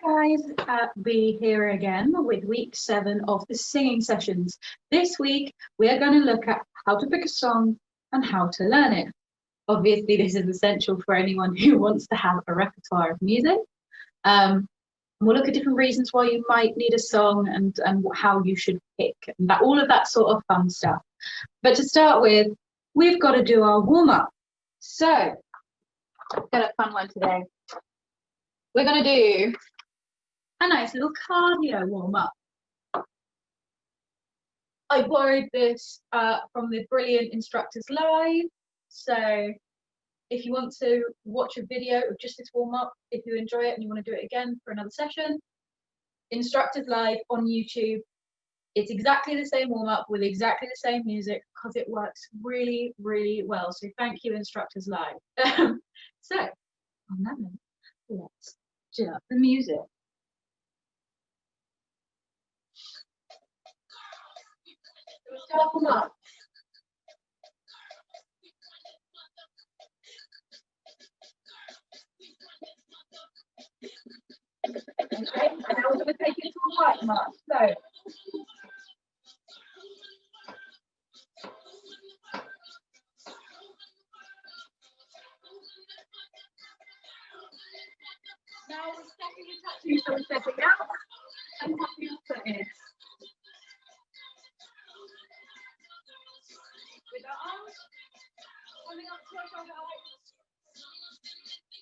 Hi guys, we here again with week 7 of the singing sessions. This week we are going to look at how to pick a song and how to learn it. Obviously this is essential for anyone who wants to have a repertoire of music. We'll look at different reasons why you might need a song and how you should pick, and all of that sort of fun stuff. But to start with, we've got to do our warm-up. So, I've got a fun one today. We're going to do a nice little cardio warm-up. I borrowed this from the brilliant Instructors Live. So if you want to watch a video of just this warm-up, if you enjoy it and you want to do it again for another session, Instructors Live on YouTube. It's exactly the same warm-up with exactly the same music because it works really, really well. So thank you, Instructors Live. So on that note, let's do the music. Start them up. Okay, and now we're going to take it to a white mark. So now we're stepping and touching, so we're stepping out and tapping our foot in. With our arms coming up to our shoulder height.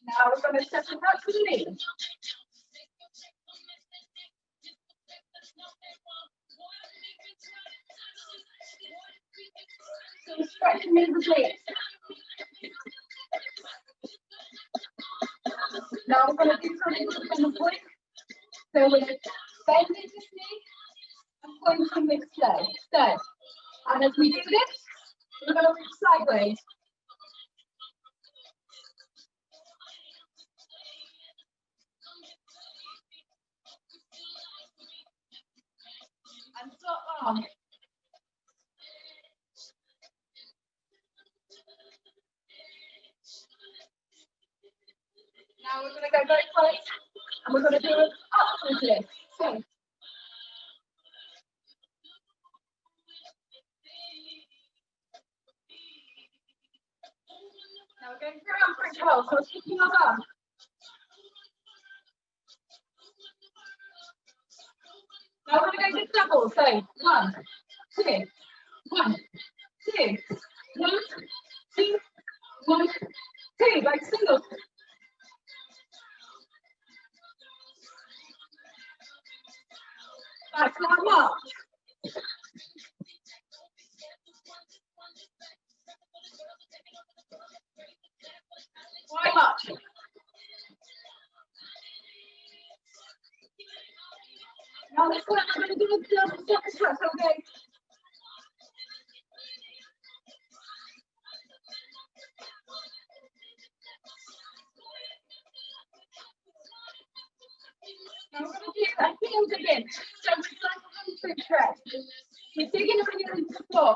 Now we're going to step and touch with the knee. So stretching in the obliques. Now we're going to do something with the point. So we're bending this knee and pointing this leg. So, and as we do this, we're going to move sideways. And stop arm. Now we're going to go very close and we're going to do an upward lift. So, now we're going round for a curl, so we're kicking our bum. Now we're going to go to double, so 1, 2, 1, 2, 1, 2, 1, 2, like singles. Back to our march. Why march? Now this one I'm going to do a double step touch, okay? Now we're going to do a heels again. So it's like a hamstring stretch. You're digging your heels into the floor,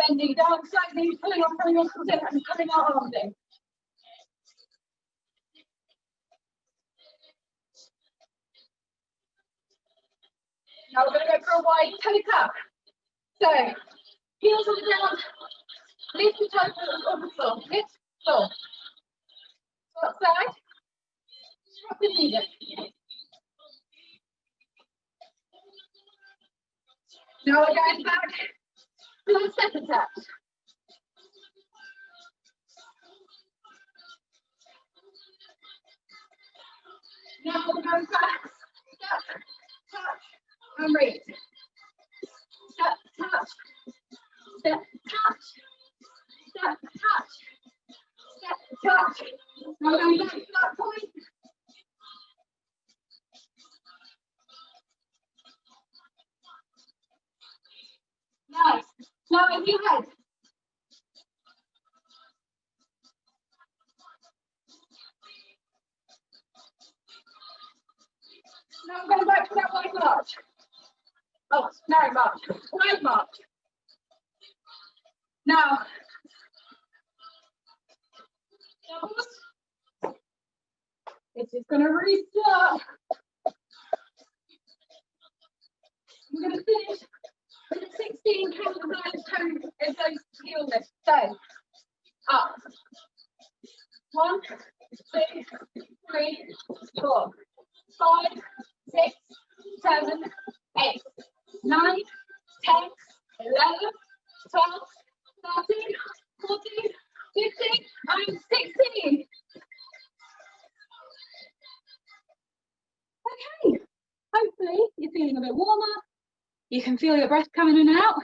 bending down slightly, pulling our muscles in and pulling our arms in. Now we're going to go for a wide toe tap. So, heels on the ground, lift the toes on the floor, lift, floor. Swap side, drop the knee in. Now we're going back to the second tap. Now we're going back, step, touch, and reach. Step, touch, step, touch, step, touch, step, touch. Now we're going back to that point. Nice. Now in your head. Now I'm going back to that wide march. Oh, narrow march. Wide march. Now, doubles. It's just going to restart. We're going to finish with a 16 count of those heel lifts. So, up. 1, 2, 3, 4, 5, 6, 7, 8, 9, 10, 11, 12, 13, 14, 15, and 16. Okay, hopefully you're feeling a bit warmer. You can feel your breath coming in and out.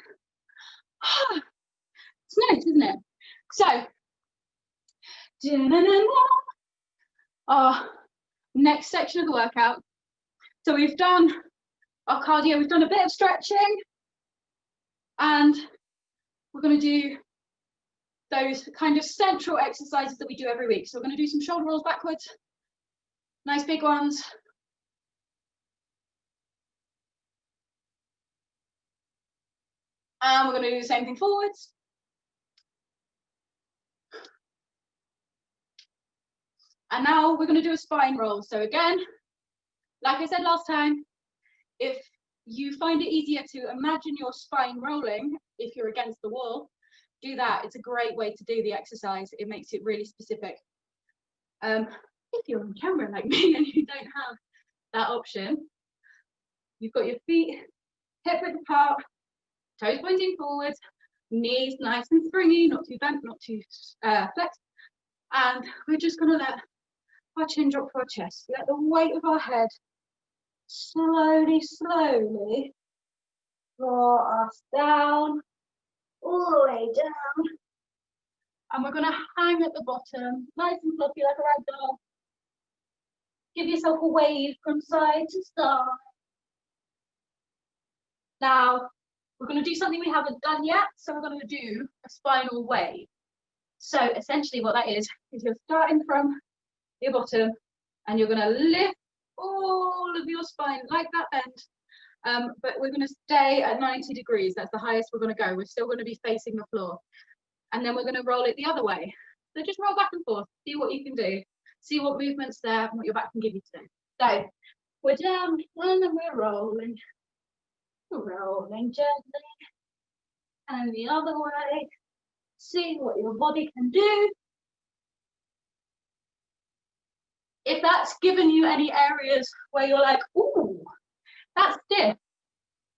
It's nice, isn't it? So, our next section of the workout. So we've done our cardio, we've done a bit of stretching, and we're going to do those kind of central exercises that we do every week. So we're going to do some shoulder rolls backwards, nice big ones. And we're going to do the same thing forwards. And now we're going to do a spine roll. So again, like I said last time, if you find it easier to imagine your spine rolling, if you're against the wall, do that. It's a great way to do the exercise. It makes it really specific. If you're on camera like me and you don't have that option, you've got your feet hip width apart, toes pointing forward, knees nice and springy, not too bent, not too flexed. And we're just going to let our chin drop to our chest. Let the weight of our head slowly draw us down, all the way down. And we're going to hang at the bottom, nice and fluffy like a rag doll. Give yourself a wave from side to side. Now, we're going to do something we haven't done yet, so we're going to do a spinal wave. So essentially what that is you're starting from your bottom and you're going to lift all of your spine like that bend, but we're going to stay at 90 degrees. That's the highest we're going to go. We're still going to be facing the floor. And then we're going to roll it the other way. So just roll back and forth, see what you can do, see what movement's there and what your back can give you today. So we're down and then we're rolling gently, and the other way. See what your body can do. If that's given you any areas where you're like, ooh, that's stiff,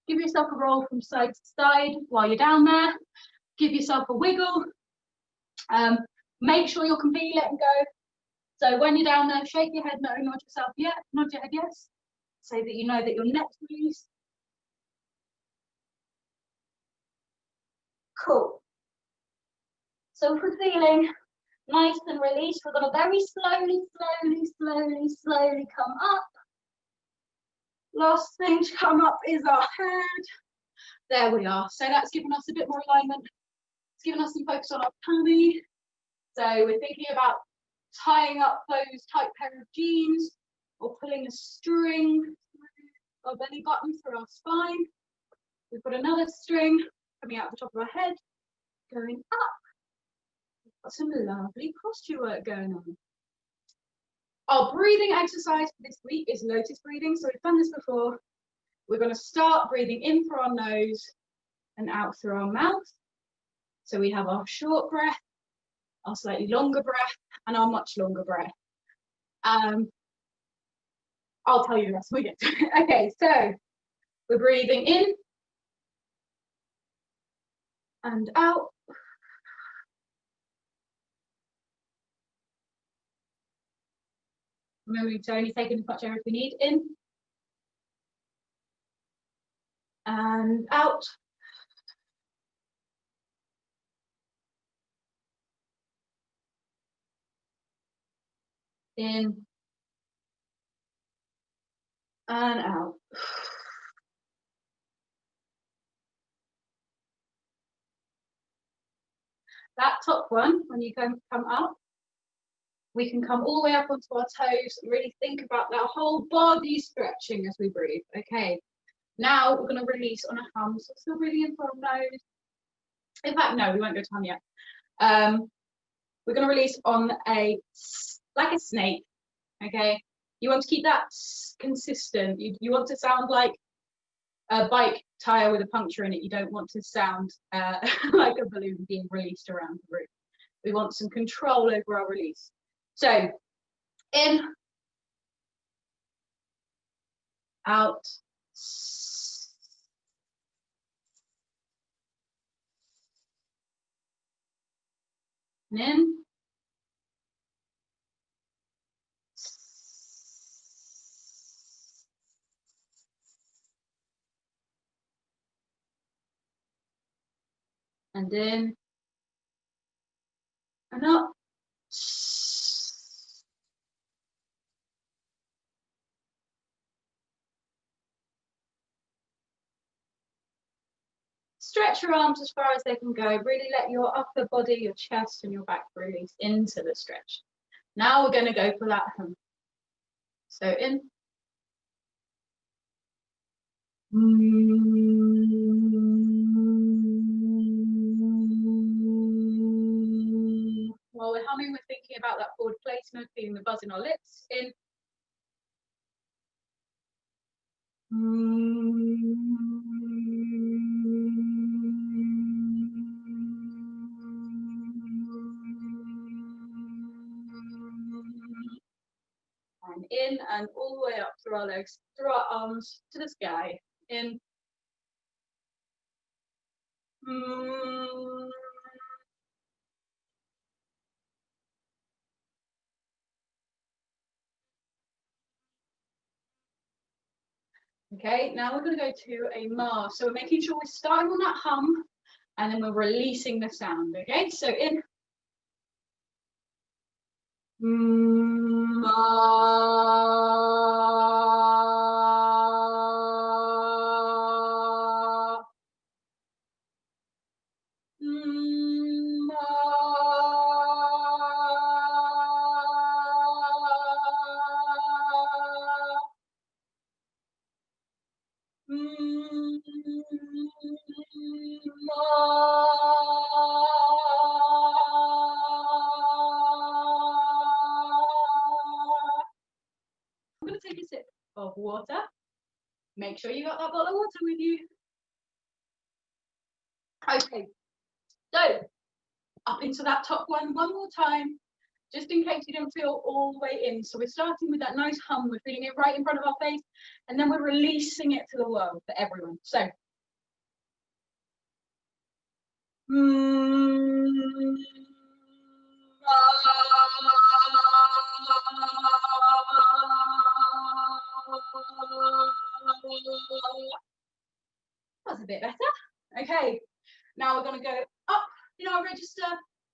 give yourself a roll from side to side while you're down there. Give yourself a wiggle. Make sure you're completely letting go. So when you're down there, shake your head no, nod yourself yeah, nod your head yes, so that you know that your neck's released. Cool. So if we're feeling nice and released, we're going to very slowly come up. Last thing to come up is our head. There we are. So that's given us a bit more alignment. It's given us some focus on our tummy. So we're thinking about tying up those tight pair of jeans or pulling a string through our belly button through our spine. We've got another string coming out the top of our head, going up. We've got some lovely posture work going on. Our breathing exercise for this week is lotus breathing. So we've done this before. We're going to start breathing in through our nose and out through our mouth. So we have our short breath, our slightly longer breath, and our much longer breath. I'll tell you the rest when we get to it. Okay, so we're breathing in and out. Remembering to only take in as much air as we need. In and out. In and out. That top one, when you come up, we can come all the way up onto our toes and really think about that whole body stretching as we breathe. Okay, now we're going to release on a hum. So still breathing in through our nose. In fact, no, we won't go to hum yet. We're going to release on like a snake. Okay, you want to keep that consistent. You want to sound like a bike tire with a puncture in it, you don't want to sound like a balloon being released around the room. We want some control over our release. So in, out, and in, and in, and up. Stretch your arms as far as they can go. Really let your upper body, your chest and your back release into the stretch. Now we're going to go for that hum. So in. While we're humming, we're thinking about that forward placement, feeling the buzz in our lips. In. And in and all the way up through our legs, through our arms to the sky. In. Okay, now we're going to go to a ma. So we're making sure we're starting on that hum and then we're releasing the sound. Okay, so in. Ma. I'm going to take a sip of water. Make sure you got that bottle of water with you. Okay, so up into that top one more time, just in case you don't feel all the way in. So we're starting with that nice hum, we're feeling it right in front of our face, and then we're releasing it to the world, for everyone. So. That's a bit better. Okay, now we're going to go up in our register,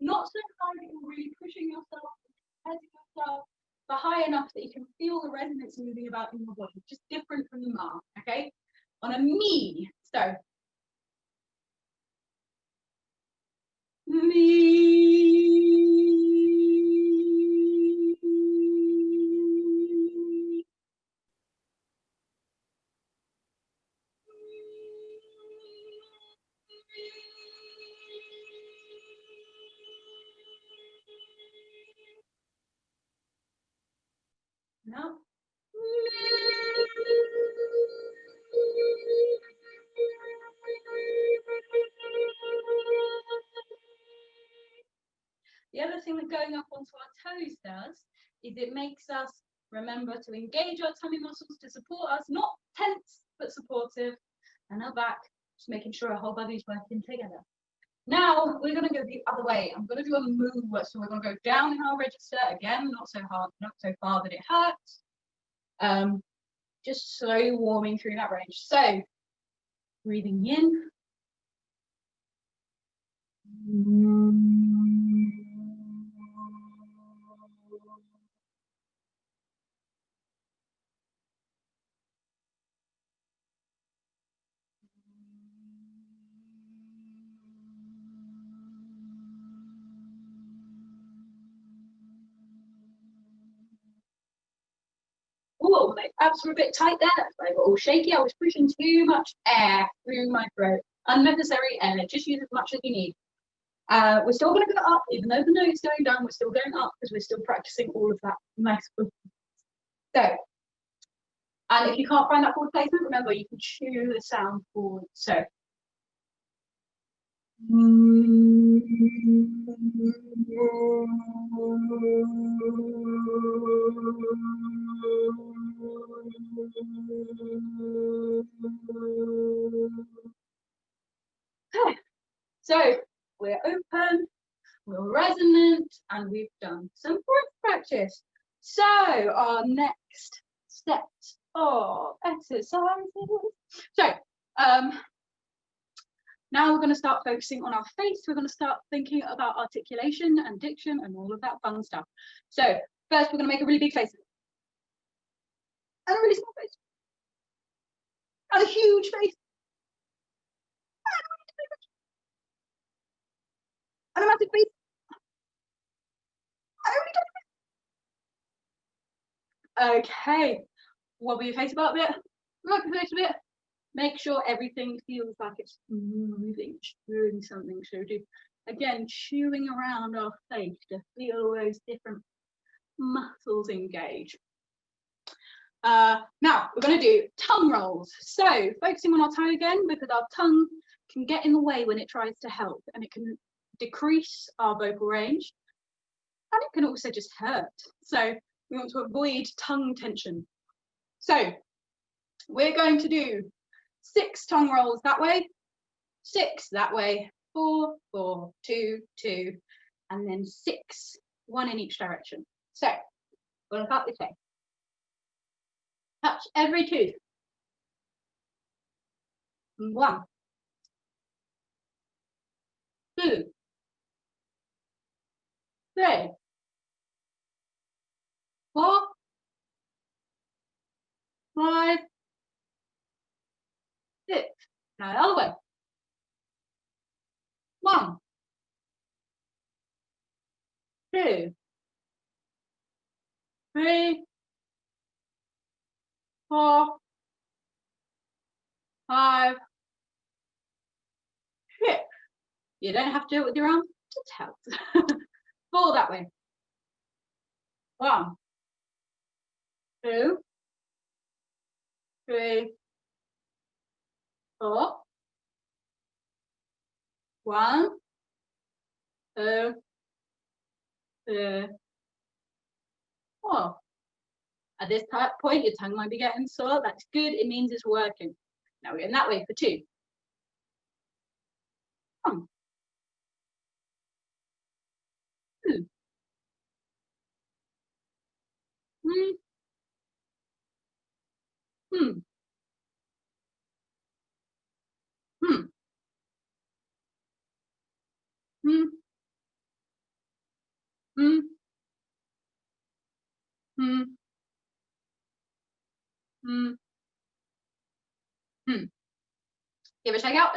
not so high that you're really pushing yourself, heading yourself, but high enough that you can feel the resonance moving about in your body, just different from the ma, okay? On a me, so me. No. The other thing that going up onto our toes does is it makes us remember to engage our tummy muscles to support us, not tense, but supportive. And our back, just making sure our whole body's working together. Now we're going to go the other way. I'm going to do a move. So we're going to go down in our register again, not so hard, not so far that it hurts. Just slowly warming through that range. So breathing in. Oh, my abs were a bit tight there. They were all shaky. I was pushing too much air through my throat. Unnecessary air. Just use as much as you need. We're still going to go up, even though the note's going down. We're still going up because we're still practicing all of that nice. So And if you can't find that forward placement, remember you can chew the sound forward. So. Okay, so we're open, we're resonant, and we've done some breath practice. So our next set of exercises. So now we're going to start focusing on our face. We're going to start thinking about articulation and diction and all of that fun stuff. So first, we're going to make a really big face and a really small face and a huge face and a massive face and a really tiny face. Okay, wobble your face about a bit, rock your face a bit. Make sure everything feels like it's moving, doing something. So do, again, chewing around our face to feel those different muscles engage. Now we're going to do tongue rolls. So focusing on our tongue again, because our tongue can get in the way when it tries to help, and it can decrease our vocal range, and it can also just hurt. So we want to avoid tongue tension. So we're going to do 6 tongue rolls that way, 6 that way, 4, 4, 2, 2, and then 6, 1 in each direction. So we'll start this way. Touch every tooth. 1, 2, 3, 4, 5, 6. Now the other way. 1, 2, 3, 4, 5, 6. You don't have to do it with your arms, just helps. 4 that way. 1, 2, 3, 4. 1, 2, 3, 4. At this point, your tongue might be getting sore. That's good. It means it's working. Now we're in that way for 2. 1, 2, 3, 4, give a shake out.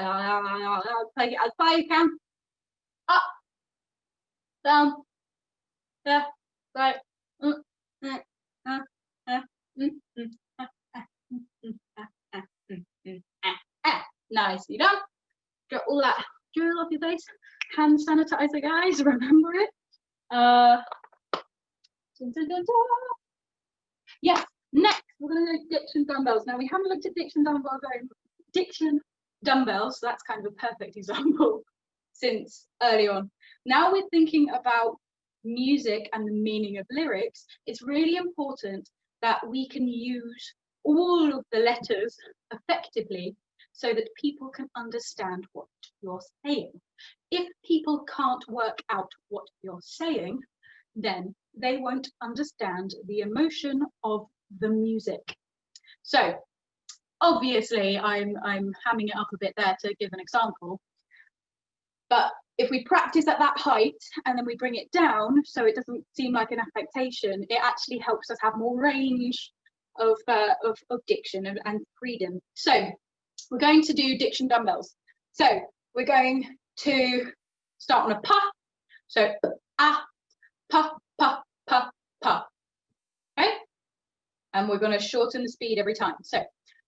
Take it as far as you can. Up, down, left, right. Nicely done. Get all that drool off your face. Hand sanitizer, guys. Remember it. Yes. Next, we're going to do diction dumbbells. Now we haven't looked at diction dumbbells. So that's kind of a perfect example since early on. Now we're thinking about music and the meaning of lyrics. It's really important that we can use all of the letters effectively so that people can understand what you're saying. If people can't work out what you're saying, then they won't understand the emotion of the music. So obviously I'm hamming it up a bit there to give an example, but if we practice at that height and then we bring it down so it doesn't seem like an affectation, it actually helps us have more range of diction and freedom. So we're going to do diction dumbbells. So we're going to start on a pa. So ah, pa, pa, pa, pa. Okay? And we're going to shorten the speed every time. So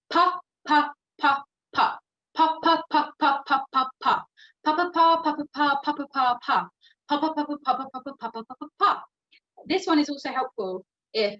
pa, pa, pa, pa. Pa, pa, pa, pa, pa, pa, pa. Pa, pa, pa, pa, pa, pa, pa, pa, pa, pa. Pa, pa, pa, pa, pa, pa, pa, pa, pa, pa, pa. This one is also helpful if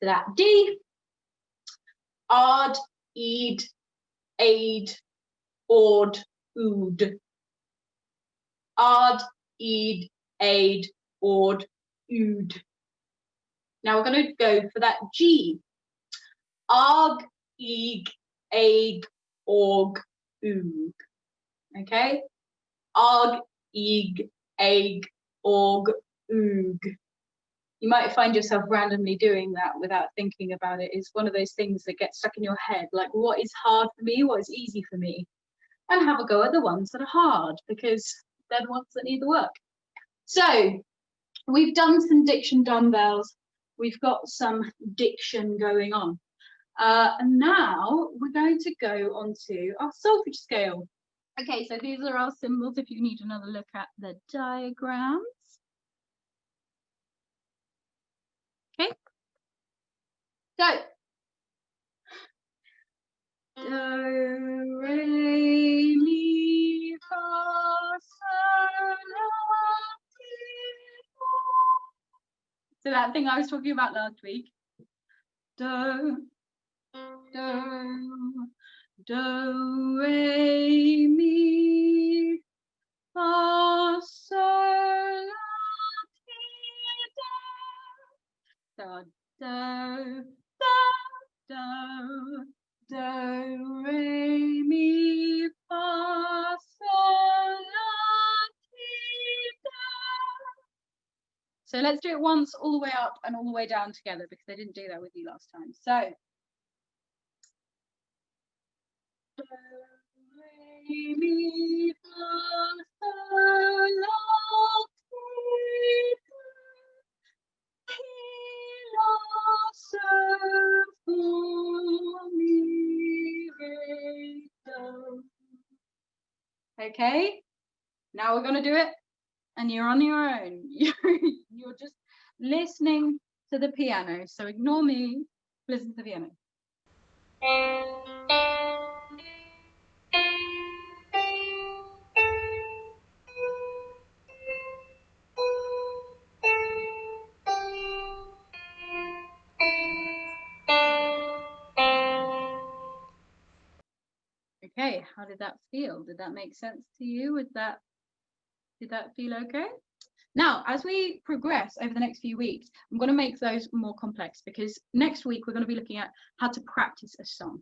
So that D, ard, eed, aid, ord, ood. Ard, eed, aid, ord, ood. Now we're going to go for that G. Arg, eeg, aig, org, oog. Okay? Arg, eeg, aig, org, oog. You might find yourself randomly doing that without thinking about it. It's one of those things that gets stuck in your head, like what is hard for me, what is easy for me, and have a go at the ones that are hard, because they're the ones that need the work. So we've done some diction dumbbells, we've got some diction going on. And now we're going to go on to our solfege scale. Okay, so these are our symbols if you need another look at the diagrams. Okay, so do, re, mi, fa, sol, la, ti, do. So that thing I was talking about last week. Do, do, do, re, mi, fa, sol, la, ti, do. So do, do, do, re, mi, fa, sol, la, ti, do. So let's do it once all the way up and all the way down together, because I didn't do that with you last time. So do, re, mi, fa, sol, la, ti, do. Ti, la, sol, fa, mi, re, do. Okay, now we're going to do it, and you're on your own. You're just listening to the piano. So ignore me, listen to the piano. Okay, how did that feel? Did that make sense to you? Did that feel okay? Now, as we progress over the next few weeks, I'm going to make those more complex, because next week we're going to be looking at how to practice a song.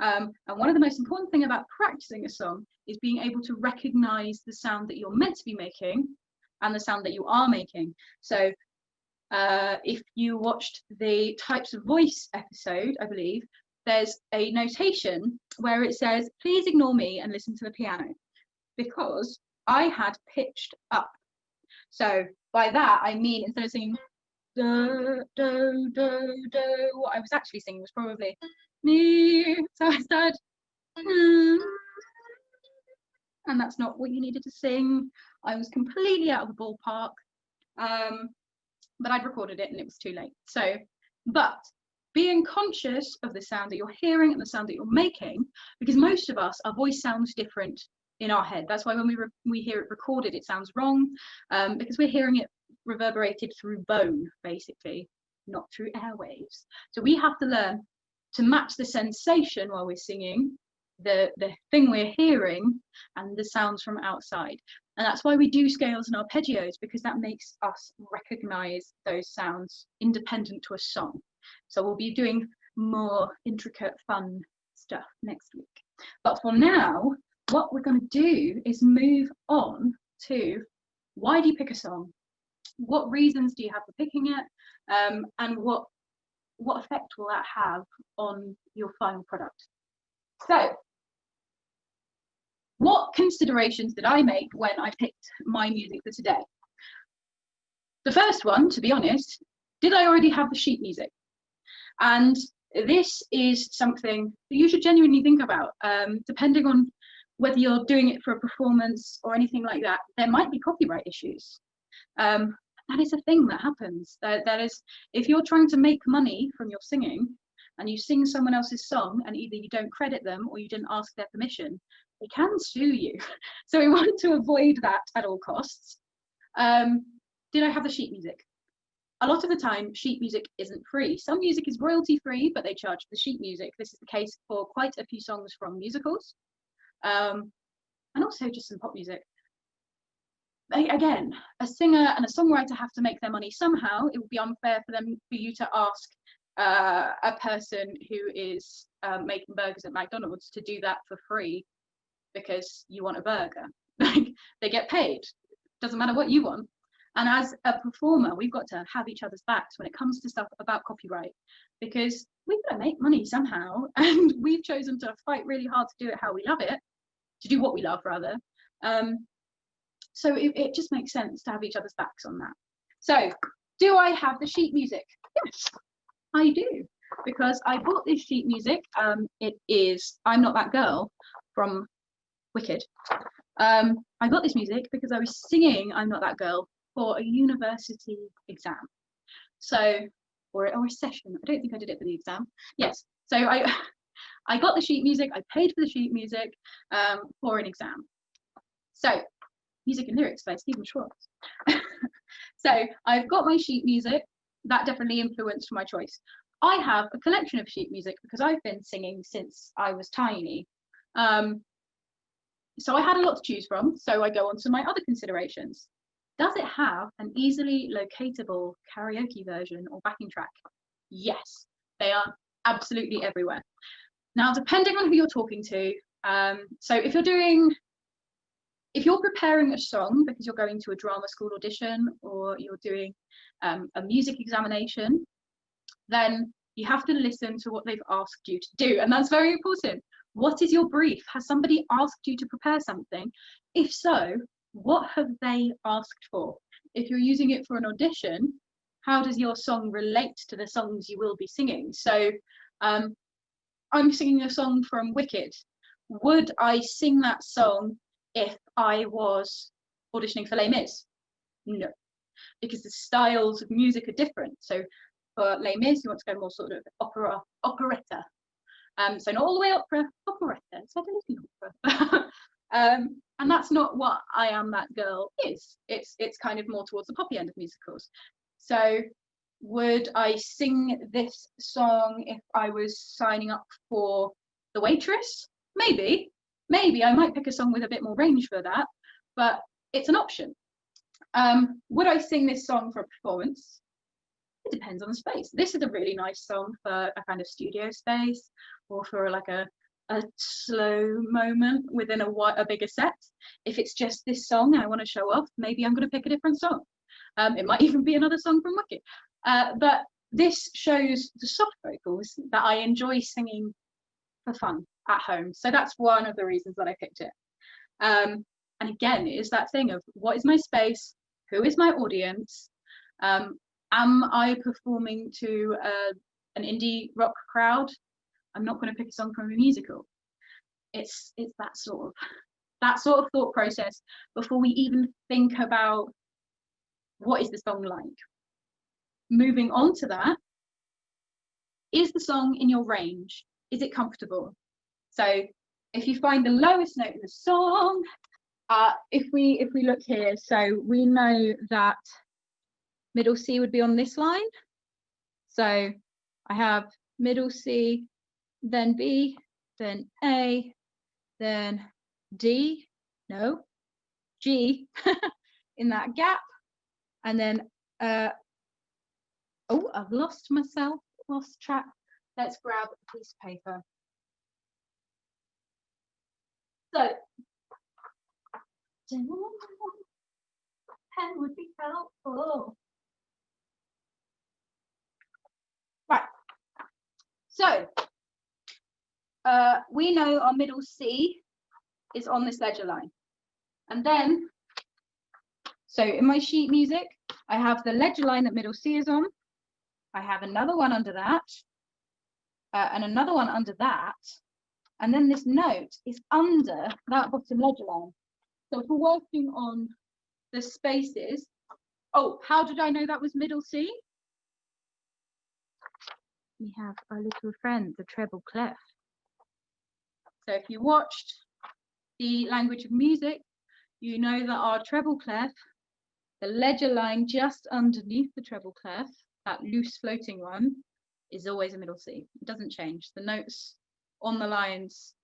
And one of the most important things about practicing a song is being able to recognize the sound that you're meant to be making and the sound that you are making. So if you watched the Types of Voice episode, I believe, there's a notation where it says, please ignore me and listen to the piano, because I had pitched up. So by that, I mean, instead of singing do, do, do, do, what I was actually singing was probably me. So I started, and that's not what you needed to sing. I was completely out of the ballpark, but I'd recorded it and it was too late. So, but being conscious of the sound that you're hearing and the sound that you're making, because most of us, our voice sounds different in our head. That's why when we hear it recorded, it sounds wrong, because we're hearing it reverberated through bone, basically, not through airwaves. So we have to learn to match the sensation while we're singing, the thing we're hearing, and the sounds from outside. And that's why we do scales and arpeggios, because that makes us recognize those sounds independent to a song. So we'll be doing more intricate, fun stuff next week. But for now, what we're going to do is move on to, why do you pick a song? What reasons do you have for picking it? And what effect will that have on your final product? So, what considerations did I make when I picked my music for today? The first one, to be honest, did I already have the sheet music? And this is something that you should genuinely think about, depending on whether you're doing it for a performance or anything like that. There might be copyright issues. That is a thing that happens. That is, if you're trying to make money from your singing and you sing someone else's song and either you don't credit them or you didn't ask their permission, they can sue you. So we want to avoid that at all costs. Did I have the sheet music? a lot of the time, sheet music isn't free. Some music is royalty free, but they charge for the sheet music. This is the case for quite a few songs from musicals, and also just some pop music. Again, a singer and a songwriter have to make their money somehow. It would be unfair for you to ask a person who is making burgers at McDonald's to do that for free because you want a burger. Like, they get paid. Doesn't matter what you want. And as a performer, we've got to have each other's backs when it comes to stuff about copyright, because we've got to make money somehow, and we've chosen to fight really hard to do it how we love it, to do what we love rather. So it just makes sense to have each other's backs on that. So, do I have the sheet music? Yes, I do, because I bought this sheet music. It is I'm Not That Girl from Wicked. I got this music because I was singing I'm Not That Girl for a university exam. So, or a session. I don't think I did it for the exam. Yes. So I got the sheet music. I paid for the sheet music for an exam. So, music and lyrics by Stephen Schwartz. So I've got my sheet music. That definitely influenced my choice. I have a collection of sheet music because I've been singing since I was tiny. So I had a lot to choose from. So I go on to my other considerations. Does it have an easily locatable karaoke version or backing track? Yes, they are absolutely everywhere. Now, depending on who you're talking to, so if you're preparing a song because you're going to a drama school audition or you're doing a music examination, then you have to listen to what they've asked you to do. And that's very important. What is your brief? Has somebody asked you to prepare something? If so, what have they asked for? If you're using it for an audition, how does your song relate to the songs you will be singing? So I'm singing a song from Wicked. Would I sing that song if I was auditioning for Les Mis? No, because the styles of music are different. So for Les Mis, you want to go more sort of operetta. So not all the way opera, operetta. It's like a little opera. And that's not what I Am That Girl is. It's kind of more towards the poppy end of musicals. So would I sing this song if I was signing up for The Waitress? Maybe I might pick a song with a bit more range for that, but it's an option. Would I sing this song for a performance? It depends on the space. This is a really nice song for a kind of studio space, or for like a slow moment within a bigger set. If it's just this song I want to show off, maybe I'm going to pick a different song. It might even be another song from Wicked. But this shows the soft vocals that I enjoy singing for fun at home. So that's one of the reasons that I picked it. And again, it is that thing of what is my space? Who is my audience? Am I performing to an indie rock crowd? I'm not going to pick a song from a musical. It's that sort of thought process before we even think about what is the song like. Moving on to that, is the song in your range? Is it comfortable? So if you find the lowest note in the song, if we look here, so we know that middle C would be on this line. So I have middle C, then B, then A, then D, no, G in that gap. And then, oh, I've lost myself, lost track. Let's grab a piece of paper. So, pen would be helpful. Right. So, we know our middle C is on this ledger line. And then, so in my sheet music, I have the ledger line that middle C is on. I have another one under that, and another one under that. And then this note is under that bottom ledger line. So if we're working on the spaces, oh, how did I know that was middle C? We have our little friend, the treble clef. So if you watched the language of music, you know that our treble clef The ledger line just underneath the treble clef, that loose floating one, is always a middle C. It doesn't change. The notes on the lines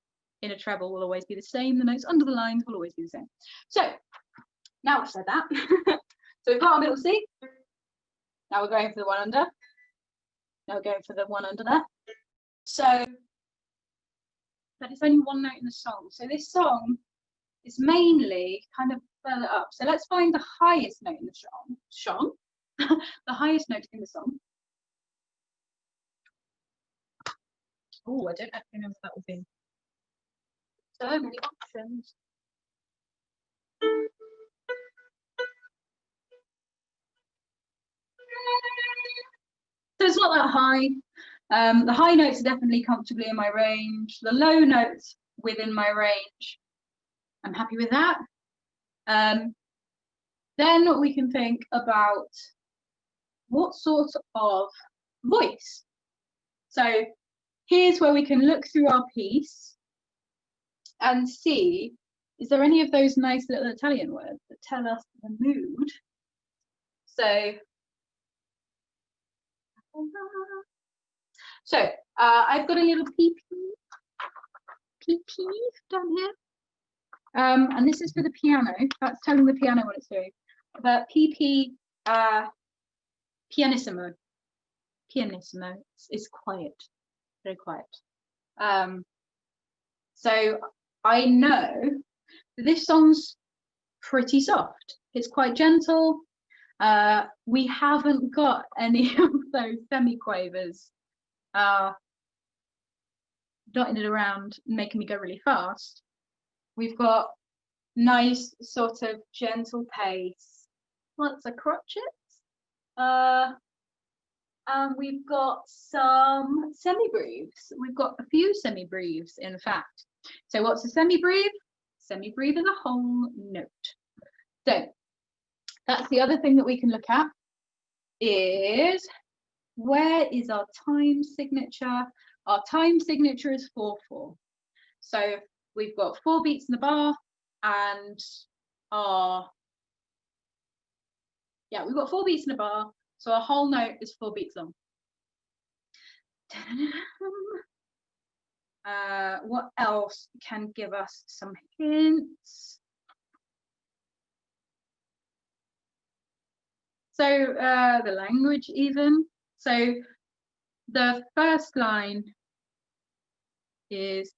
in a treble will always be the same. The notes under the lines will always be the same. So now I've said that. So we've got our middle C. Now we're going for the one under. Now we're going for the one under there. So but it's only one note in the song. So this song is mainly kind of further up. So let's find the highest note in the song. The highest note in the song. Oh, I don't actually know what that would be. So many options. So it's not that high. The high notes are definitely comfortably in my range. The low notes within my range. I'm happy with that. Then we can think about what sort of voice. So here's where we can look through our piece and see, is there any of those nice little Italian words that tell us the mood? So I've got a little PP down here. And this is for the piano. That's telling the piano what it's doing. But PP pianissimo. Pianissimo is quiet, very quiet. So I know that this song's pretty soft. It's quite gentle. We haven't got any of those semi-quavers dotting it around, making me go really fast. We've got nice sort of gentle pace, lots of crotchets. And we've got some semi-breathes. We've got a few semi-breathes, in fact. So what's a semi-breathe? Semi-breathe is a whole note. So that's the other thing that we can look at, is where is our time signature? Our time signature is 4/4. So we've got 4 beats in the bar, and we've got 4 beats in a bar, so our whole note is 4 beats long. What else can give us some hints? So the language even. So the first line is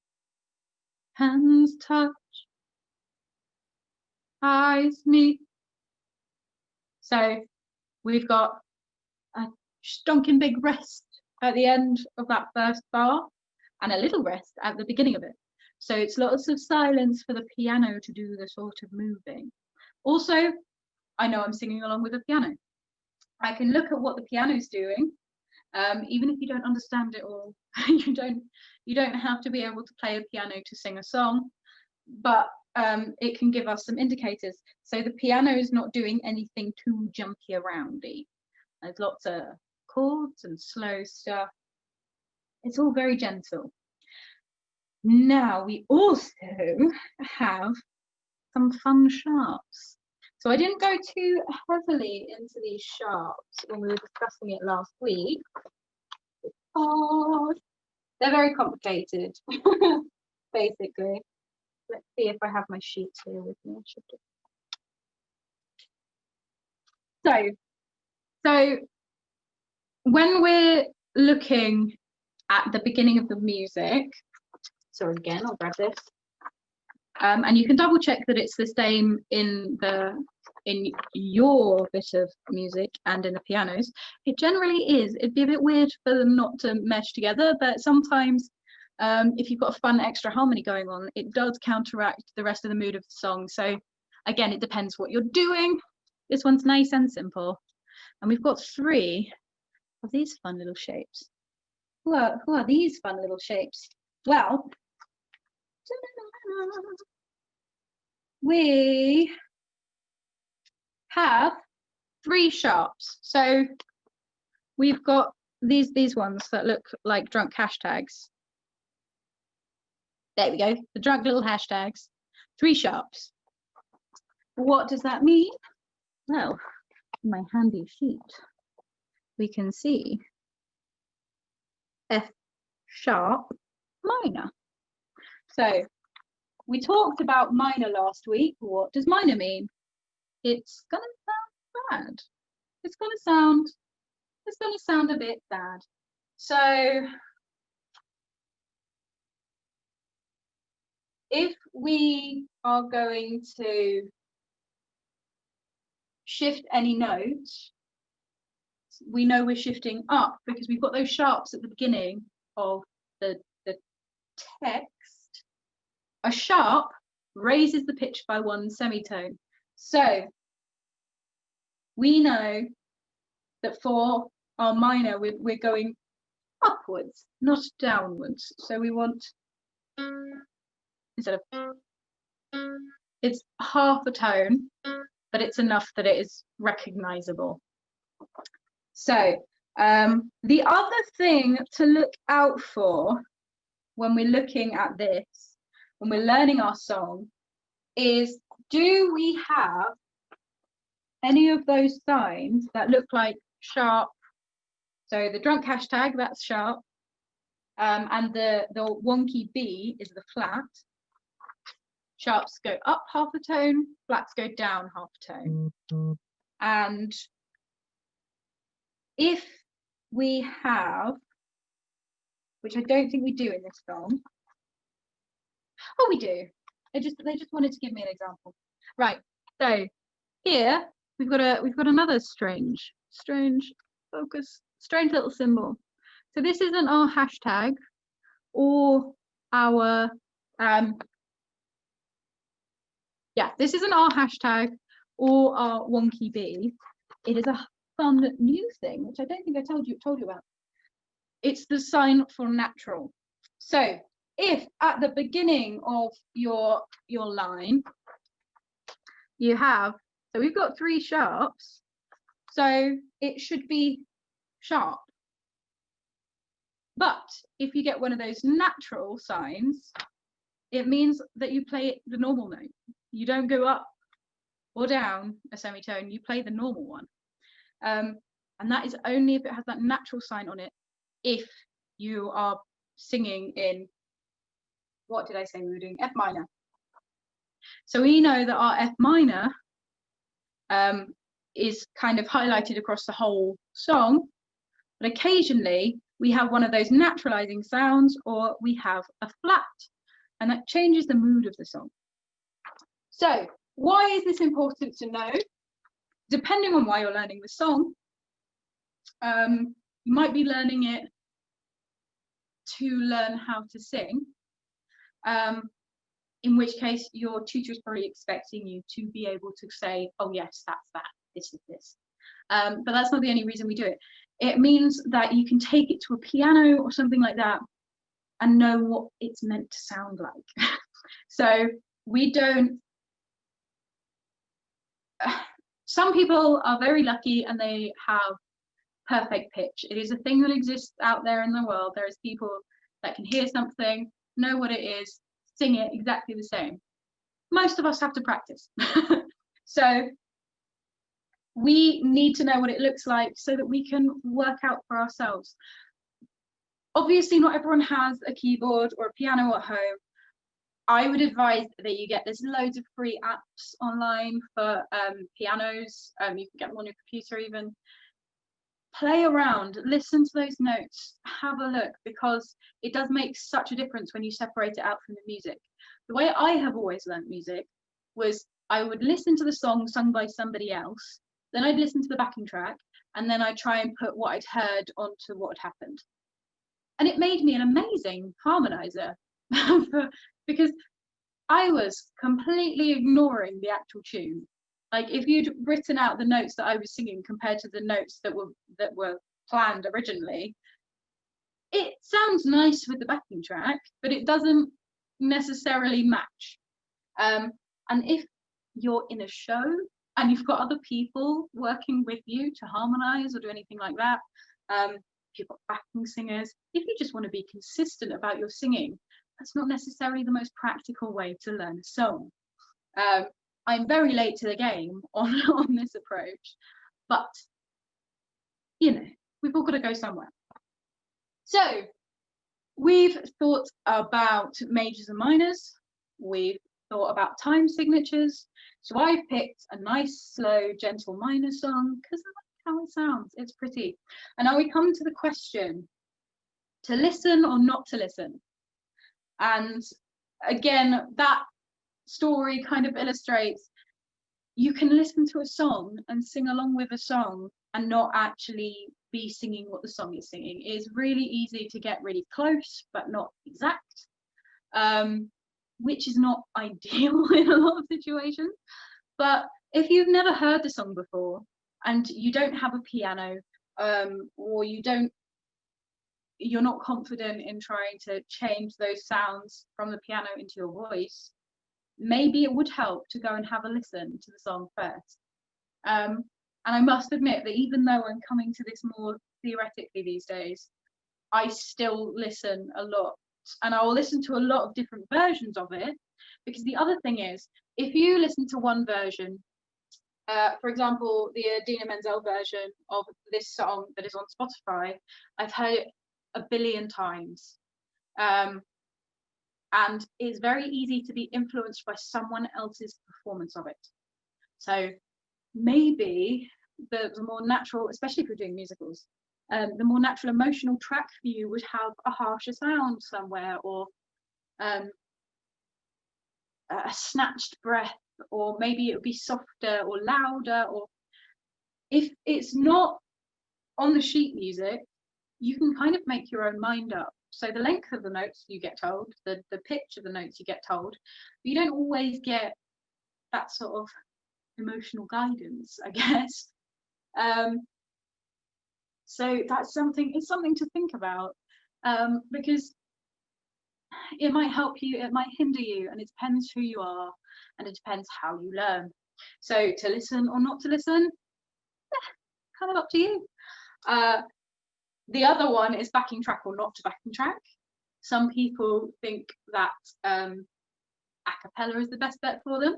hands touch, eyes meet. So we've got a stonking big rest at the end of that first bar and a little rest at the beginning of it. So it's lots of silence for the piano to do the sort of moving. Also, I know I'm singing along with the piano. I can look at what the piano's doing, even if you don't understand it all. You don't have to be able to play a piano to sing a song, but it can give us some indicators. So the piano is not doing anything too jumpy aroundy. There's lots of chords and slow stuff. It's all very gentle. Now we also have some fun sharps. So I didn't go too heavily into these sharps when we were discussing it last week, because they're very complicated, basically. Let's see if I have my sheets here with me. So when we're looking at the beginning of the music, so again, I'll grab this. And you can double check that it's the same in your bit of music and in the pianos. It generally is. It'd be a bit weird for them not to mesh together, but sometimes if you've got a fun extra harmony going on, it does counteract the rest of the mood of the song. So again, it depends what you're doing. This one's nice and simple. And we've got 3 of these fun little shapes. Who are these fun little shapes? Well, we have 3 sharps. So we've got these ones that look like drunk hashtags. There we go, the drunk little hashtags. 3 sharps. What does that mean? Well, in my handy sheet, we can see F sharp minor. So we talked about minor last week. What does minor mean? It's gonna sound bad. It's gonna sound a bit bad. So if we are going to shift any notes, we know we're shifting up because we've got those sharps at the beginning of the text. A sharp raises the pitch by one semitone. So we know that for our minor, we're going upwards, not downwards. So we want, instead of, it's half a tone, but it's enough that it is recognizable. So the other thing to look out for when we're looking at this, when we're learning our song, is do we have any of those signs that look like sharp? So the drunk hashtag, that's sharp. And the wonky B is the flat. Sharps go up half a tone, flats go down half a tone. And if we have, which I don't think we do in this song. Oh, we do. They just wanted to give me an example. Right. So here we've got another strange focus, strange little symbol. So this isn't our hashtag or our this isn't our hashtag or our wonky B. It is a fun new thing, which I don't think I told you about. It's the sign for natural. So if at the beginning of your line you have, so we've got 3 sharps, so it should be sharp. But if you get one of those natural signs, it means that you play it the normal note. You don't go up or down a semitone, you play the normal one. And that is only if it has that natural sign on it, if you are singing in, what did I say we were doing? F minor. So we know that our F minor is kind of highlighted across the whole song, but occasionally we have one of those naturalizing sounds, or we have a flat, and that changes the mood of the song. So why is this important to know? Depending on why you're learning the song, you might be learning it to learn how to sing, in which case your tutor is probably expecting you to be able to say, oh yes, that's that, this is this. But that's not the only reason we do it. It means that you can take it to a piano or something like that and know what it's meant to sound like. So we don't, some people are very lucky and they have perfect pitch. It is a thing that exists out there in the world. There is people that can hear something, know what it is, sing it exactly the same. Most of us have to practice. So we need to know what it looks like so that we can work out for ourselves. Obviously, not everyone has a keyboard or a piano at home. I would advise that you get, there's loads of free apps online for pianos. You can get them on your computer even. Play around, listen to those notes, have a look, because it does make such a difference when you separate it out from the music. The way I have always learned music was I would listen to the song sung by somebody else, then I'd listen to the backing track, and then I'd try and put what I'd heard onto what had happened. And it made me an amazing harmonizer because I was completely ignoring the actual tune. Like if you'd written out the notes that I was singing compared to the notes that were planned originally, it sounds nice with the backing track, but it doesn't necessarily match. And if you're in a show and you've got other people working with you to harmonize or do anything like that, if you've got backing singers, if you just want to be consistent about your singing, that's not necessarily the most practical way to learn a song. I'm very late to the game on this approach, but you know, we've all got to go somewhere. So we've thought about majors and minors. We've thought about time signatures. So I've picked a nice, slow, gentle minor song because I like how it sounds. It's pretty. And now we come to the question, to listen or not to listen. And again, that story kind of illustrates you can listen to a song and sing along with a song and not actually be singing what the song is singing. It's really easy to get really close but not exact, which is not ideal in a lot of situations. But if you've never heard the song before and you don't have a piano, or you're not confident in trying to change those sounds from the piano into your voice, maybe it would help to go and have a listen to the song first. And I must admit that even though I'm coming to this more theoretically these days, I still listen a lot, and I will listen to a lot of different versions of it, because the other thing is, if you listen to one version, for example, the Idina Menzel version of this song that is on Spotify, I've heard it a billion times. And it's very easy to be influenced by someone else's performance of it. So maybe the more natural, especially if you're doing musicals, the more natural emotional track for you would have a harsher sound somewhere, or a snatched breath, or maybe it would be softer or louder. Or if it's not on the sheet music, you can kind of make your own mind up. So the length of the notes you get told, the pitch of the notes you get told, but you don't always get that sort of emotional guidance, I guess. So that's something to think about, because it might help you, it might hinder you, and it depends who you are, and it depends how you learn. So to listen or not to listen, kind of up to you. The other one is backing track or not to backing track. Some people think that a cappella is the best bet for them.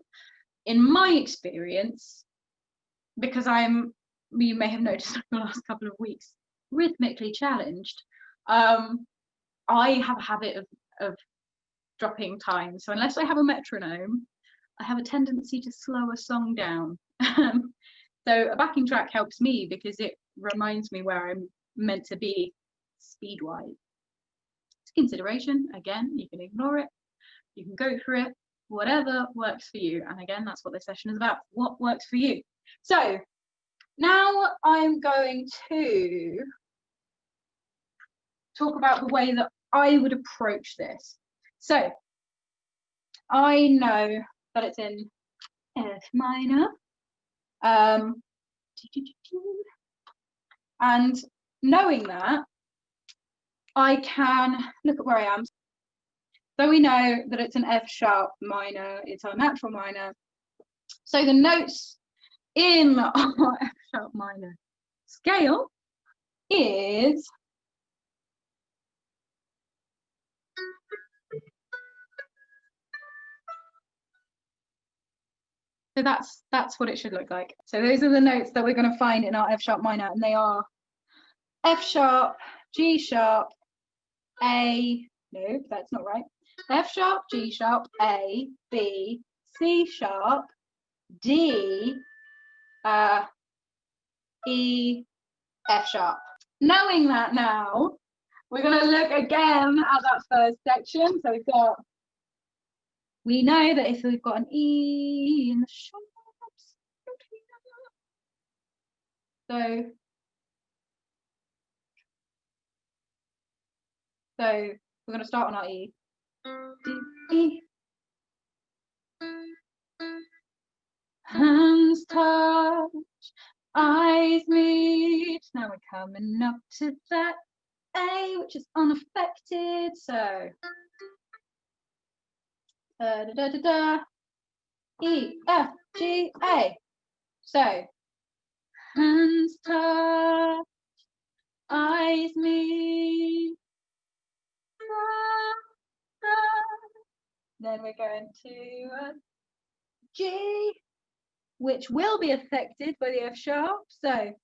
In my experience, because you may have noticed over the last couple of weeks, rhythmically challenged, I have a habit of dropping time. So unless I have a metronome, I have a tendency to slow a song down. So a backing track helps me because it reminds me where I'm meant to be speed-wise. It's a consideration. Again, you can ignore it, you can go for it, whatever works for you. And again, that's what this session is about. What works for you? So now I'm going to talk about the way that I would approach this. So I know that it's in F minor, and knowing that, I can look at where I am. So we know that it's an F sharp minor, it's our natural minor. So the notes in our F sharp minor scale is so that's what it should look like. So those are the notes that we're going to find in our F sharp minor, and they are F sharp, G sharp, A, no, that's not right. F sharp, G sharp, A, B, C sharp, D, E, F sharp. Knowing that now, we're going to look again at that first section. So we know that if we've got an E in the sharps, so we're going to start on our E. D, E. Hands touch, eyes meet. Now we're coming up to that A, which is unaffected. So da da da da, E, F, G, A. So hands touch, eyes meet. Then we're going to G, which will be affected by the F sharp. So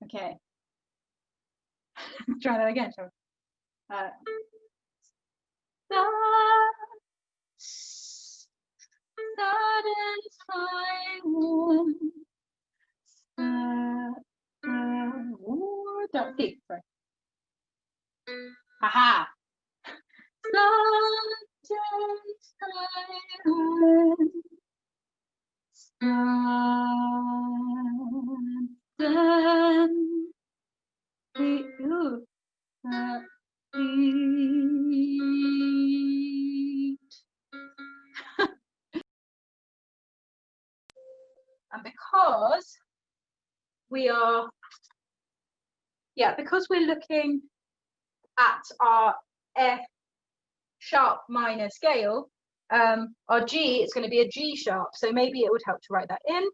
okay. Let's try that again, shall we? Sudden silence. Don't think. Sorry. Haha. Sudden silence. And because we are, because we're looking at our F sharp minor scale, our G is going to be a G sharp. So maybe it would help to write that in.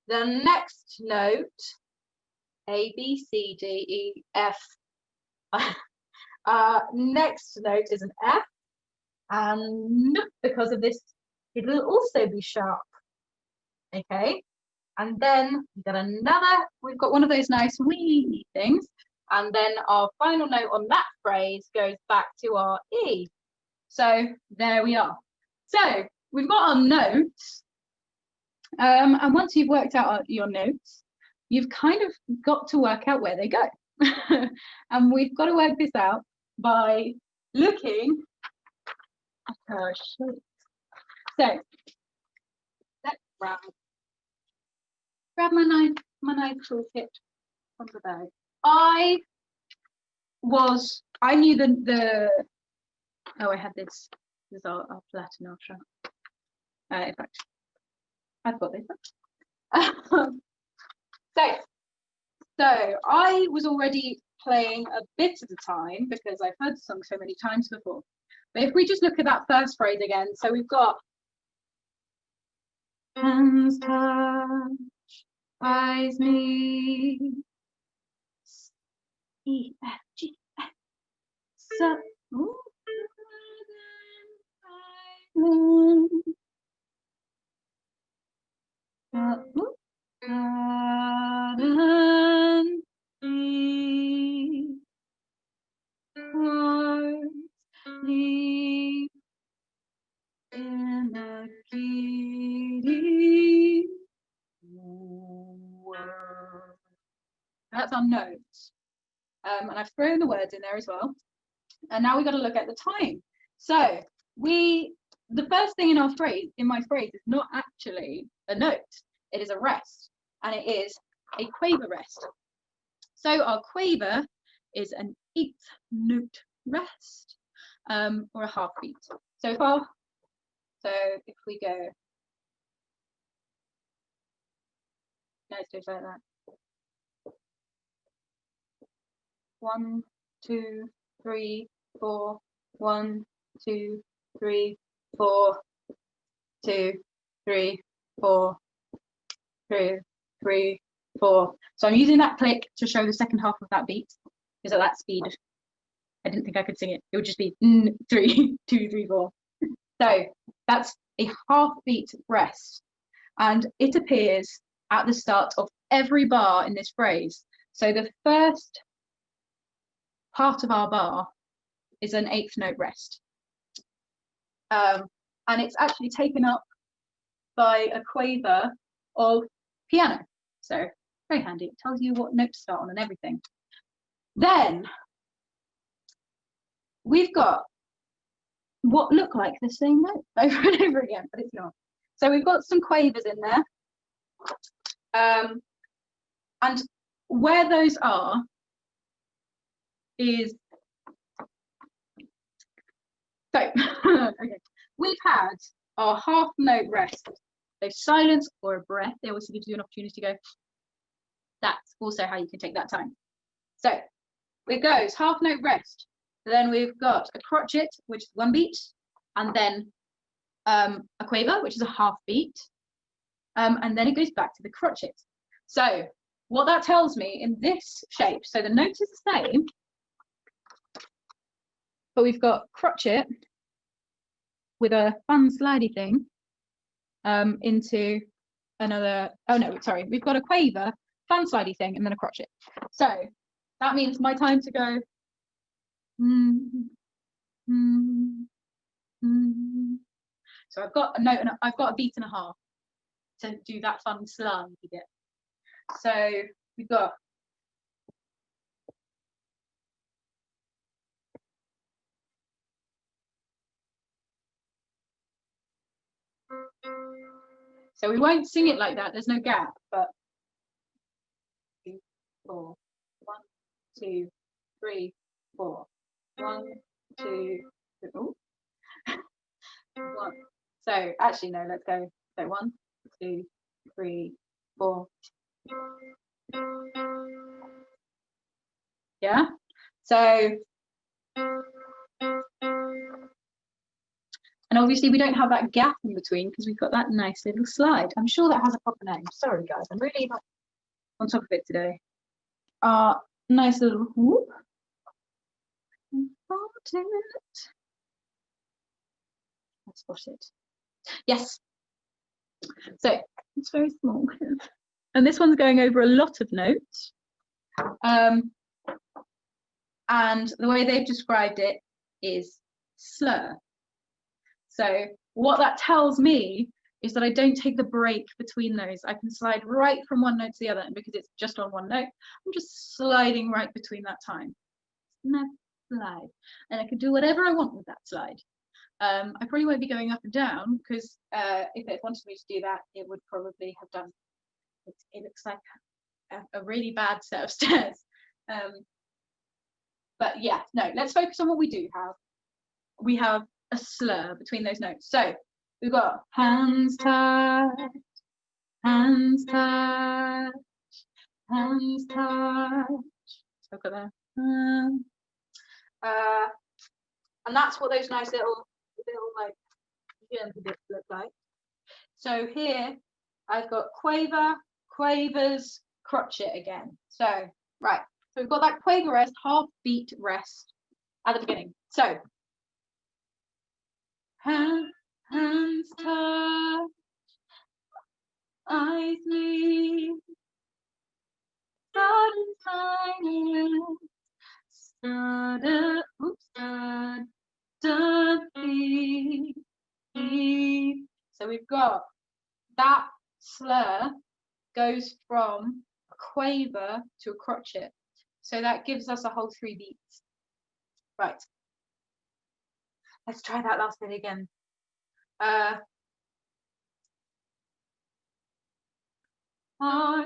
The next note, A, B, C, D, E, F. Next note is an F. And because of this, it will also be sharp. Okay. And then we've got one of those nice wee things. And then our final note on that phrase goes back to our E. So there we are. So we've got our notes. And once you've worked out your notes, you've kind of got to work out where they go. And we've got to work this out by looking at our shapes. So let's grab my knife toolkit from the bag. I knew I had this. This is our flatten our sharp. In fact, I've got this. So I was already playing a bit at a time because I've heard the song so many times before. But if we just look at that first phrase again, so we've got hands touch, eyes meet, E, F, G, F. So, that's our notes. And I've thrown the words in there as well. And now we've got to look at the time. So the first thing in my phrase is not actually a note. It is a rest, and it is a quaver rest. So our quaver is an 8th note rest, or a half beat. So if we go, let's do it like that. 1, 2, 3, 4. 1, 2, 3, 4. 2, 3, 4. 2, 3, 4. So I'm using that click to show the second half of that beat, because at that speed, I didn't think I could sing it. It would just be 3, 2, 3, 4. So that's a half beat rest, and it appears at the start of every bar in this phrase. So the first part of our bar is an 8th note rest, and it's actually taken up by a quaver of piano. So very handy. It tells you what note to start on and everything. Then we've got what look like the same note over and over again, but it's not. So we've got some quavers in there, and where those are is so okay. We've had our half note rest. So silence or a breath. They also gives you an opportunity to go. That's also how you can take that time. So it goes half note rest. Then we've got a crotchet, which is 1 beat, and then a quaver, which is a half beat, and then it goes back to the crotchet. So what that tells me in this shape, so the note is the same, but we've got crotchet with a fun slidey thing into another, oh no, sorry, we've got a quaver, fun slidey thing, and then a crotchet. So that means my time to go. So I've got a note and I've got a beat and a half to do that fun slide bit. So we've got so we won't sing it like that, there's no gap, but 2, 4, 1, 2, 3, 4, 1, 2, 3, oh. 1. So actually no, let's go. So 1, 2, 3, 4. Yeah. So and obviously we don't have that gap in between because we've got that nice little slide. I'm sure that has a proper name. Sorry guys, I'm really not on top of it today. Nice little whoop. Let's spot it. Yes. So it's very small. And this one's going over a lot of notes. And the way they've described it is slur. So what that tells me is that I don't take the break between those. I can slide right from one note to the other, and because it's just on one note, I'm just sliding right between that time. Snap, slide. And I can do whatever I want with that slide. I probably won't be going up and down because if it wanted me to do that, it would probably have done. It looks like a really bad set of stairs. But yeah, no, let's focus on what we do have. We have a slur between those notes. So we've got hands touch, hands touch, hands touch. So I've got that. And that's what those nice little like bits look like. So here I've got quaver, quavers, crotchet again. So right, so we've got that quaver rest, half beat rest at the beginning. So hands touch, eyes meet, sudden silence, suddenly. So we've got that slur goes from a quaver to a crotchet. So that gives us a whole 3 beats. Right. Let's try that last bit again.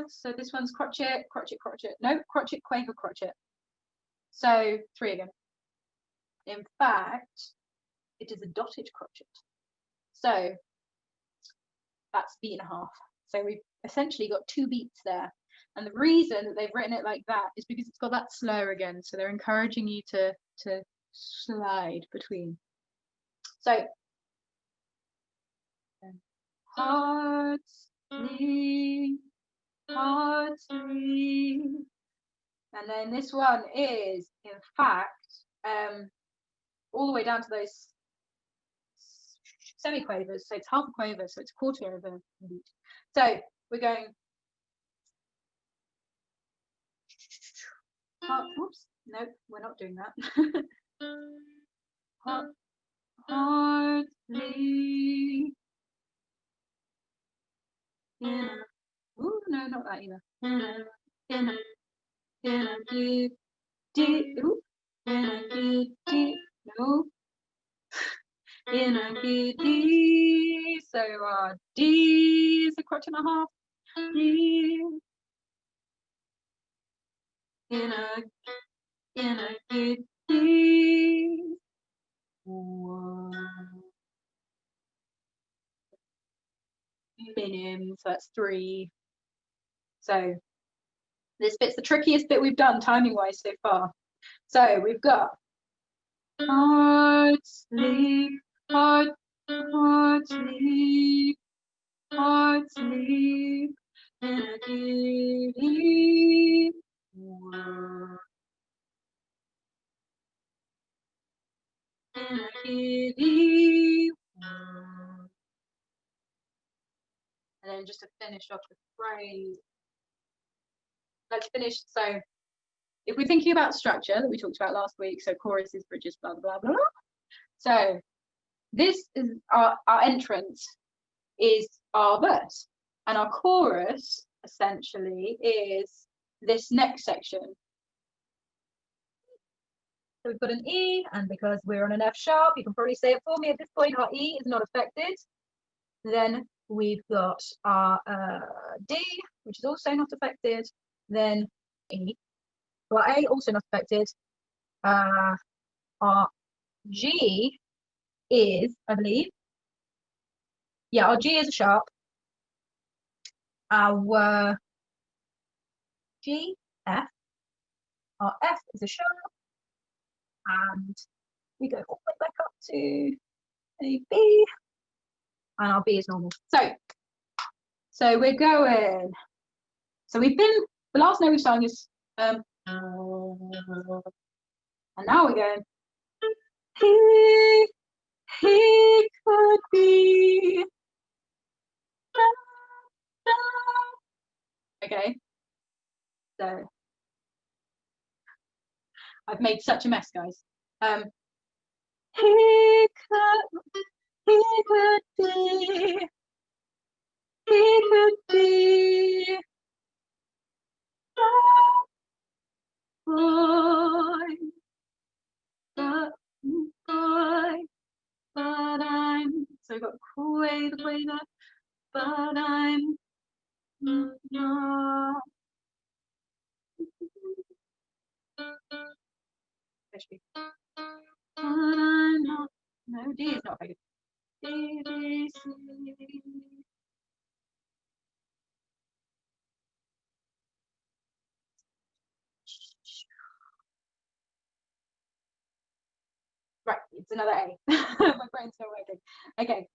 So this one's crotchet, crotchet, crotchet. No, crotchet, quaver, crotchet. So 3 again. In fact, it is a dotted crotchet. So that's beat and a half. So we've essentially got 2 beats there. And the reason that they've written it like that is because it's got that slur again. So they're encouraging you to slide between. So heart, sleep, heart, sleep. And then this one is, in fact, all the way down to those semi-quavers. So it's half a quaver, so it's a quarter of a beat. So we're going. Oops, nope, we're not doing that. Heart, sleep. Ooh, no, not that either. No. In a good D, so our D is a crotchet and a half. D. In a good D. Minim, so that's 3. So this bit's the trickiest bit we've done timing wise so far. So we've got heart, sleep, heart, heart sleep, heart sleep in a giddy world. In a giddy world. And then just to finish off the phrase, let's finish. So if we're thinking about structure that we talked about last week, so choruses, bridges, blah, blah, blah, blah. So this is our entrance is our verse. And our chorus essentially is this next section. So we've got an E, and because we're on an F sharp, you can probably say it for me at this point, our E is not affected. Then we've got our D, which is also not affected. Then E. So our A also not affected. Our G is, I believe, yeah, our G is a sharp. Our G, F, our F is a sharp, and we go all the way back up to a B, and our B is normal. So we're going. So we've been, the last note we've sung is, and now we're going. He could be. Okay. So I've made such a mess, guys. He could be, he could be a boy, but I'm, so I've got quaver, but I'm not. But I'm not. No, D is not very good. D, C. Right, it's another A. My brain's not working. Okay.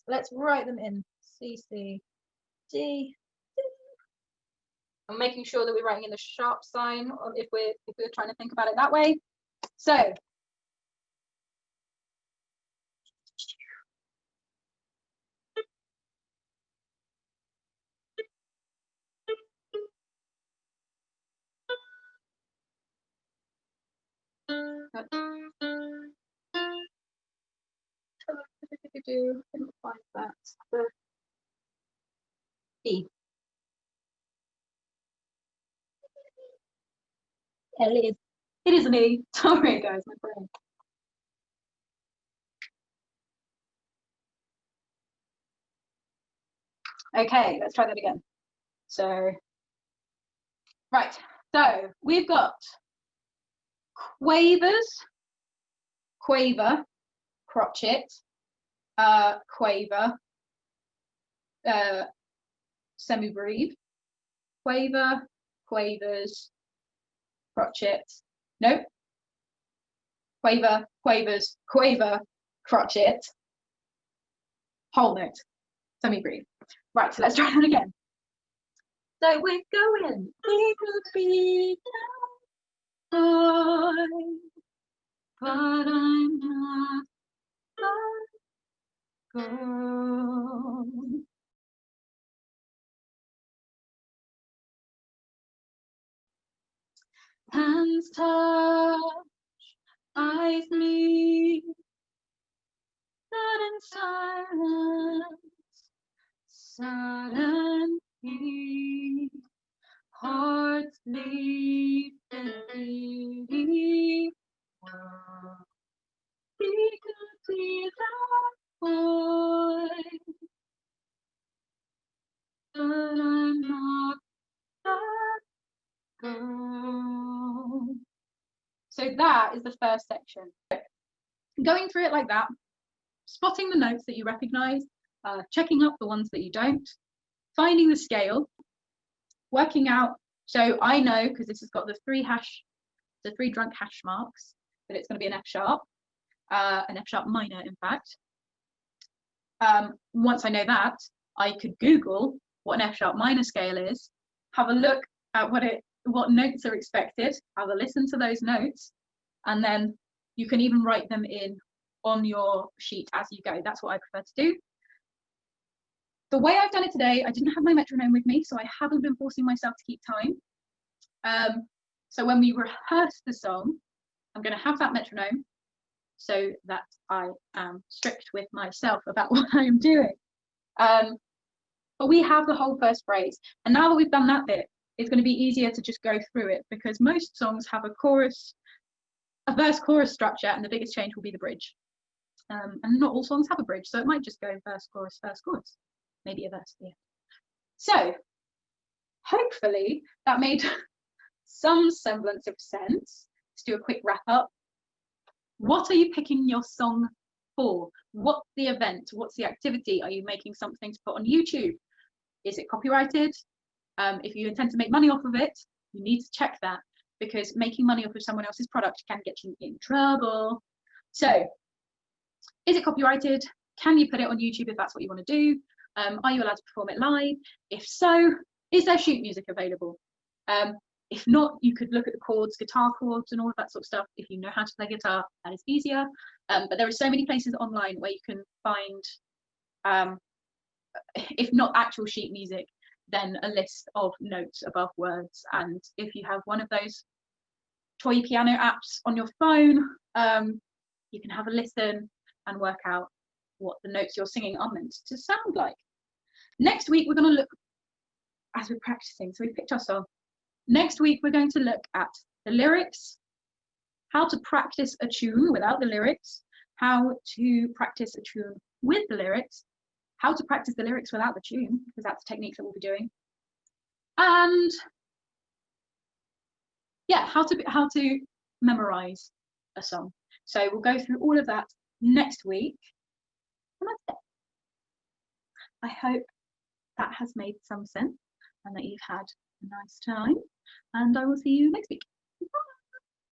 Let's write them in. C, C, D. I'm making sure that we're writing in the sharp sign if we're trying to think about it that way. So couldn't find that. The E. It is an E. Sorry, guys, my brain. Okay, let's try that again. So, right. So we've got quavers, quaver, crotchet, quaver, semi-breve, quaver, quavers, crotchet. Nope. Quaver, quavers, quaver, crotchet, whole note, semi-breve. Right, so let's try that again. So we're going. We could be boy, but I'm not a girl. Hands touch, eyes meet, sudden silence, sudden peace, hearts leap in the world. We could be that boy, but I'm not that girl. So that is the first section. Going through it like that, spotting the notes that you recognize, checking up the ones that you don't, finding the scale, working out. So I know, because this has got the three drunk hash marks, that it's going to be an F sharp. an F sharp minor, in fact. Once I know that, I could Google what an F sharp minor scale is, have a look at what notes are expected, have a listen to those notes, and then you can even write them in on your sheet as you go. That's what I prefer to do. The way I've done it today, I didn't have my metronome with me, so I haven't been forcing myself to keep time. So when we rehearse the song, I'm going to have that metronome so that I am strict with myself about what I am doing. But we have the whole first phrase. And now that we've done that bit, it's going to be easier to just go through it, because most songs have a verse chorus structure, and the biggest change will be the bridge. And not all songs have a bridge, so it might just go verse, chorus, maybe a verse at the end. So hopefully that made some semblance of sense. Let's do a quick wrap up. What are you picking your song for? What's the event? What's the activity? Are you making something to put on YouTube? Is it copyrighted? If you intend to make money off of it, you need to check that, because making money off of someone else's product can get you in trouble. So, is it copyrighted? Can you put it on YouTube if that's what you want to do? Are you allowed to perform it live? If so, is there sheet music available? If not, you could look at the chords, guitar chords and all of that sort of stuff. If you know how to play guitar, that is easier. But there are so many places online where you can find, if not actual sheet music, then a list of notes above words. And if you have one of those toy piano apps on your phone, you can have a listen and work out what the notes you're singing are meant to sound like. Next week, we're going to look, as we're practicing, so we picked our song. Next week, we're going to look at the lyrics, how to practice a tune without the lyrics, how to practice a tune with the lyrics, how to practice the lyrics without the tune, because that's the techniques that we'll be doing. And yeah, how to memorize a song. So we'll go through all of that next week. And that's it. I hope that has made some sense and that you've had a nice time. And I will see you next week.